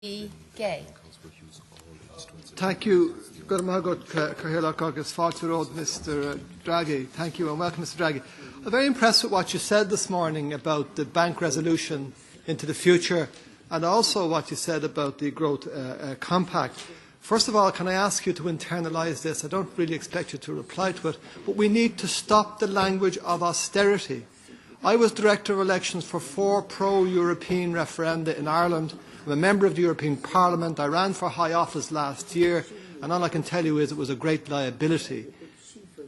Gay. Thank you. Mr. Draghi. Thank you and welcome, Mr. Draghi. I'm very impressed with what you said this morning about the bank resolution into the future and also what you said about the growth compact. First of all, can I ask you to internalise this? I don't really expect you to reply to it, but we need to stop the language of austerity. I was Director of Elections for 4 pro-European referenda in Ireland. I'm a member of the European Parliament. I ran for high office last year, and all I can tell you is it was a great liability.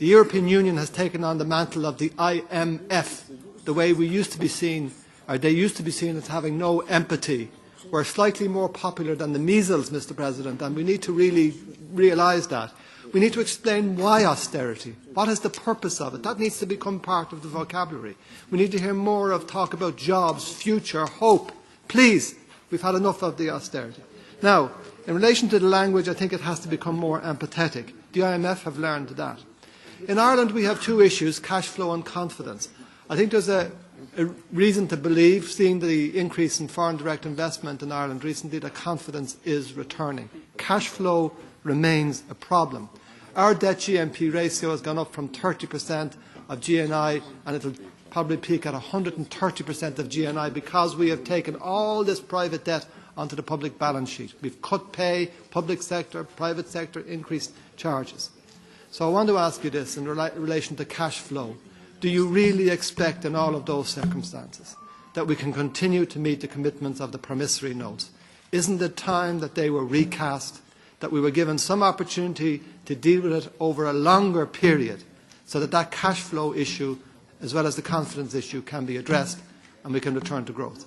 The European Union has taken on the mantle of the IMF, the way we used to be seen, or they used to be seen as having no empathy. We're slightly more popular than the measles, Mr. President, and we need to really realise that. We need to explain why austerity. What is the purpose of it? That needs to become part of the vocabulary. We need to hear more of talk about jobs, future, hope. Please, we've had enough of the austerity. Now, in relation to the language, I think it has to become more empathetic. The IMF have learned that. In Ireland, we have 2 issues, cash flow and confidence. I think there's a reason to believe, seeing the increase in foreign direct investment in Ireland recently, that confidence is returning. Cash flow remains a problem. Our debt GNP ratio has gone up from 30% of GNI, and it will probably peak at 130% of GNI because we have taken all this private debt onto the public balance sheet. We've cut pay, public sector, private sector, increased charges. So I want to ask you this in relation to cash flow. Do you really expect in all of those circumstances that we can continue to meet the commitments of the promissory notes? Isn't it time that they were recast, that we were given some opportunity to deal with it over a longer period so that that cash flow issue as well as the confidence issue can be addressed and we can return to growth?